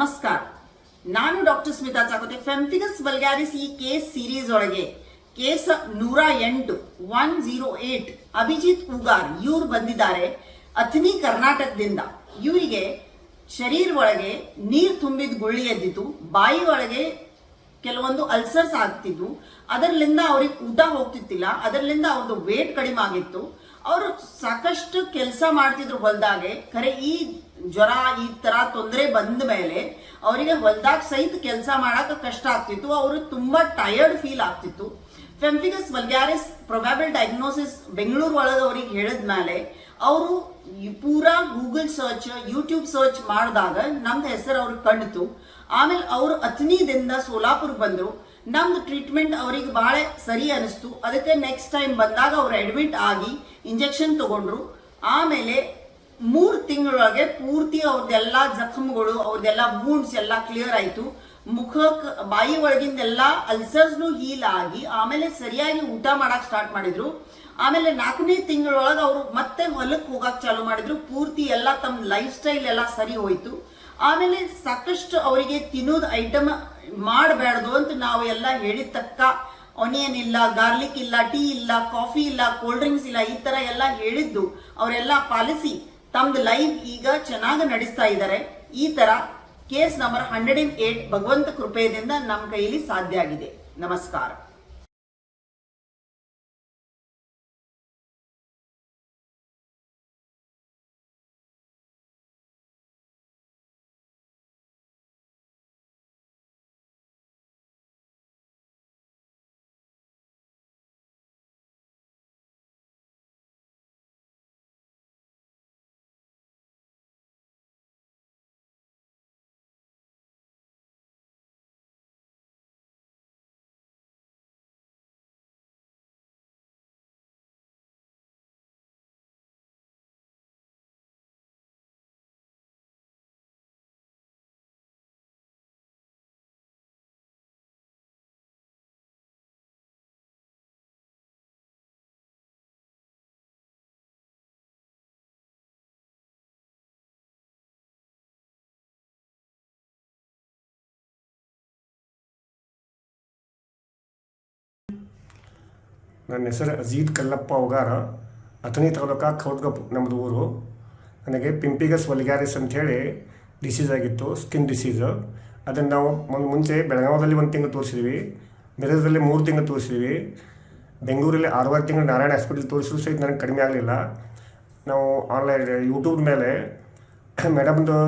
ನಮಸ್ಕಾರ. ನಾನು doctor Smita ಚಾಕೋತೆ. ಫೆಂಫಿಗಸ್ vulgaris ಈ ಕೇಸ್ ಸೀರೀಸ್ ಒಳಗೆ ಕೇಸ್ 108 108 ಅಭಿಜಿತ್ ಉಗಾರ್ ಇವ್ರು ಬಂದಿದ್ದಾರೆ ಅಥಣಿ ಕರ್ನಾಟಕದಿಂದ. ಇವರಿಗೆ ಶರೀರ ಒಳಗೆ ನೀರು ತುಂಬಿದ ಗುಳ್ಳಿ ಎದ್ದಿತ್ತು, ಬಾಯಿ ಒಳಗೆ ಕೆಲವೊಂದು ಅಲ್ಸರ್ಸ್ ಆಗ್ತಿದ್ವು, ಅದರಲ್ಲಿಂದ ಅವ್ರಿಗೆ ಊಟ ಹೋಗ್ತಿತ್ತಿಲ್ಲ, ಅದರಲ್ಲಿಂದ ಅವ್ರದ್ದು ವೇಟ್ ಕಡಿಮೆ ಆಗಿತ್ತು. ಅವರು ಸಾಕಷ್ಟು ಕೆಲಸ ಮಾಡ್ತಿದ್ರು ಹೊಲದಾಗೆ. ಖರೆ ಈ ಜ್ವರ ಈ ತರ ತೊಂದರೆ ಬಂದ ಮೇಲೆ ಅವರಿಗೆ ಹೊಲದಾಗ ಸಹಿತ ಕೆಲಸ ಮಾಡಕ್ ಕಷ್ಟ ಆಗ್ತಿತ್ತು. ಅವರು ತುಂಬಾ ಟಯರ್ಡ್ ಫೀಲ್ ಆಗ್ತಿತ್ತು. ಫೆಂಫಿಗಸ್ ವಲ್ಗ್ಯಾರಿಸ್ ಪ್ರೊಬ್ಯಾಬಲ್ ಡಯಾಗ್ನೋಸಿಸ್ ಬೆಂಗಳೂರು ಒಳಗೆ ಅವ್ರಿಗೆ ಹೇಳಿದ್ಮೇಲೆ ಅವರು ಪೂರಾ ಗೂಗಲ್ ಸರ್ಚ್ ಯೂಟ್ಯೂಬ್ ಸರ್ಚ್ ಮಾಡಿದಾಗ ನಮ್ದು ಹೆಸರು ಅವ್ರಿಗೆ ಕಂಡಿತು. ಆಮೇಲೆ ಅವರು ಅಥಣಿದಿಂದ ಸೋಲಾಪುರ್ ಬಂದ್ರು. ನಮ್ದು ಟ್ರೀಟ್ಮೆಂಟ್ ಅವ್ರಿಗೆ ಬಹಳ ಸರಿ ಅನಿಸ್ತು. ಅದಕ್ಕೆ ನೆಕ್ಸ್ಟ್ ಟೈಮ್ ಬಂದಾಗ ಅವ್ರು ಅಡ್ಮಿಟ್ ಆಗಿ ಇಂಜೆಕ್ಷನ್ ತಗೊಂಡ್ರು. ಆಮೇಲೆ 3 ತಿಂಗಳೊಳಗೆ ಪೂರ್ತಿ ಅವ್ರದ್ದೆಲ್ಲ ಜಖಮ್ಗಳು ಅವ್ರದ್ದೆಲ್ಲ ವೂಂಡ್ಸ್ ಎಲ್ಲ ಕ್ಲಿಯರ್ ಆಯ್ತು. ಬಾಯಿ ಒಳಗಿಂದೆಲ್ಲ ಅಲ್ಸರ್ಸ್ನು ಹೀಲ್ ಆಗಿ ಆಮೇಲೆ ಸರಿಯಾಗಿ ಊಟ ಮಾಡಕ್ ಸ್ಟಾರ್ಟ್ ಮಾಡಿದ್ರು. ಆಮೇಲೆ 4ನೇ ತಿಂಗಳೊಳಗೆ ಅವರು ಮತ್ತೆ ಹೊಲಕ್ಕೆ ಹೋಗಕ್ ಚಾಲು ಮಾಡಿದ್ರು. ಪೂರ್ತಿ ಎಲ್ಲ ತಮ್ಮ ಲೈಫ್ ಸ್ಟೈಲ್ ಎಲ್ಲ ಸರಿ ಹೋಯ್ತು. ಆಮೇಲೆ ಸಾಕಷ್ಟು ಅವರಿಗೆ ತಿನ್ನೋದು ಐಟಮ್ ಮಾಡಬೇಡ್ದು ಅಂತ ನಾವು ಎಲ್ಲ ಹೇಳಿದ ತಕ್ಕ ಆನಿಯನ್ ಇಲ್ಲ, ಗಾರ್ಲಿಕ್ ಇಲ್ಲ, ಟೀ ಇಲ್ಲ, ಕಾಫಿ ಇಲ್ಲ, ಕೋಲ್ಡ್ ಡ್ರಿಂಕ್ಸ್ ಇಲ್ಲ, ಈ ತರ ಎಲ್ಲ ಹೇಳಿದ್ದು ಅವರೆಲ್ಲ ಪಾಲಿಸಿ ತಮ್ದು ಲೈಫ್ ಈಗ ಚೆನ್ನಾಗಿ ನಡೆಸ್ತಾ ಇದ್ದಾರೆ. ಈ ತರ ಕೇಸ್ ನಂಬರ್ 108 ಭಗವಂತ ಕೃಪೆಯಿಂದ ನಮ್ಮ ಕೈಯಲ್ಲಿ ಸಾಧ್ಯ ಆಗಿದೆ. ನಮಸ್ಕಾರ. ನನ್ನ ಹೆಸರು ಅಜೀತ್ ಕಲ್ಲಪ್ಪ ಉಗಾರ. ಅಥಣಿ ತಾಲೂಕು ಖೌದ್ಗಪ್ ನಮ್ಮದು ಊರು. ನನಗೆ ಪಿಂಪಿಗಸ್ ವಲ್ಗ್ಯಾರಿಸ್ ಅಂಥೇಳಿ ಡಿಸೀಸ್ ಆಗಿತ್ತು, ಸ್ಕಿನ್ ಡಿಸೀಸು. ಅದನ್ನು ನಾವು ಮುಂಚೆ ಬೆಳಗಾವದಲ್ಲಿ 1 ತಿಂಗಳು ತೋರಿಸಿದ್ವಿ, ಮಿರಜದಲ್ಲಿ 3 ತಿಂಗಳು ತೋರಿಸಿದ್ವಿ, ಬೆಂಗಳೂರಲ್ಲಿ 6 ತಿಂಗಳು ನಾರಾಯಣ ಹಾಸ್ಪಿಟಲ್ ತೋರಿಸಿದ್ರು ಸಹಿತ ನನಗೆ ಕಡಿಮೆ ಆಗಲಿಲ್ಲ. ನಾವು ಆನ್ಲೈನ್ ಯೂಟ್ಯೂಬ್ ಮೇಲೆ ಮೇಡಮ್ದು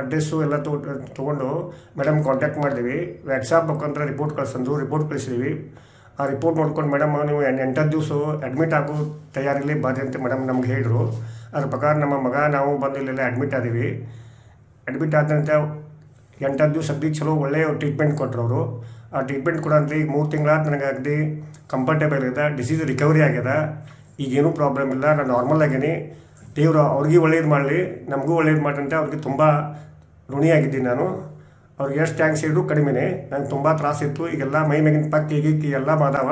ಅಡ್ರೆಸ್ಸು ಎಲ್ಲ ತೊಗೊಂಡು ಮೇಡಮ್ ಕಾಂಟ್ಯಾಕ್ಟ್ ಮಾಡಿದ್ವಿ. ವಾಟ್ಸಾಪ್ ಮುಖಾಂತರ ರಿಪೋರ್ಟ್ ಕಳಿಸಿದ್ವಿ. ಆ ರಿಪೋರ್ಟ್ ನೋಡ್ಕೊಂಡು ಮೇಡಮ್ ನೀವು 8 ದಿವಸ ಅಡ್ಮಿಟ್ ಆಗೋ ತಯಾರಿಲಿ ಬರ್ರಿ ಅಂತ ಮೇಡಮ್ ನಮ್ಗೆ ಹೇಳಿದ್ರು. ಅದ್ರ ಪ್ರಕಾರ ನಮ್ಮ ಮಗ ನಾವು ಬಂದು ಇಲ್ಲೆಲ್ಲ ಅಡ್ಮಿಟ್ ಆದೀವಿ. ಅಡ್ಮಿಟ್ ಆದಂಥ 8 ದಿವಸ ಅಗದಿ ಚಲೋ ಒಳ್ಳೆಯ ಟ್ರೀಟ್ಮೆಂಟ್ ಕೊಟ್ಟರು ಅವರು. ಆ ಟ್ರೀಟ್ಮೆಂಟ್ ಕೂಡ ಈಗ 3 ತಿಂಗಳಾದ ನನಗೆ ಅಗದಿ ಕಂಫರ್ಟೇಬಲ್ ಇದೆ. ಡಿಸೀಸ್ ರಿಕವರಿ ಆಗ್ಯದ. ಈಗೇನೂ ಪ್ರಾಬ್ಲಮ್ ಇಲ್ಲ. ನಾನು ನಾರ್ಮಲ್ ಆಗೀನಿ. ದೇವರು ಅವ್ರಿಗೆ ಒಳ್ಳೇದು ಮಾಡಲಿ, ನಮಗೂ ಒಳ್ಳೇದು ಮಾಡಂತೆ ಅವ್ರಿಗೆ ತುಂಬ ಋಣಿಯಾಗಿದ್ದೀನಿ ನಾನು. ಅವ್ರಿಗೆ ಎಷ್ಟು ಟ್ಯಾಂಕ್ಸ್ ಹೇಳಿದ್ರು ಕಡಿಮೆನೇ. ನಂಗೆ ತುಂಬ ತ್ರಾಸಿತ್ತು. ಈಗೆಲ್ಲ ಮೈ ಮೇಗಿನ ಪಕ್ಕ ಈಗೀಗ ಎಲ್ಲ ಮಾದಾವ.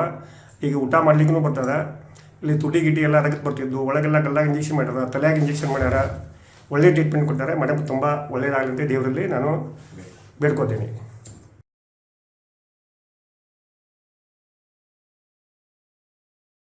ಈಗ ಊಟ ಮಾಡ್ಲಿಕ್ಕೂ ಬರ್ತದೆ. ಇಲ್ಲಿ ತುಟಿ ಗಿಟಿ ಎಲ್ಲ ಅದಕ್ಕೆ ಬರ್ತಿದ್ದು. ಒಳಗೆಲ್ಲ ಗಲ್ಲಾಗ ಇಂಜೆಕ್ಷನ್ ಮಾಡ್ಯಾರ, ತಲೆಯಾಗ ಇಂಜೆಕ್ಷನ್ ಮಾಡ್ಯಾರ. ಒಳ್ಳೆ ಟ್ರೀಟ್ಮೆಂಟ್ ಕೊಟ್ಟಾರೆ. ಮೇಡಮ್ ತುಂಬ ಒಳ್ಳೇದಾಗಲಿ ಅಂತ ದೇವರಲ್ಲಿ ನಾನು ಬೇಡ್ಕೋತೀನಿ.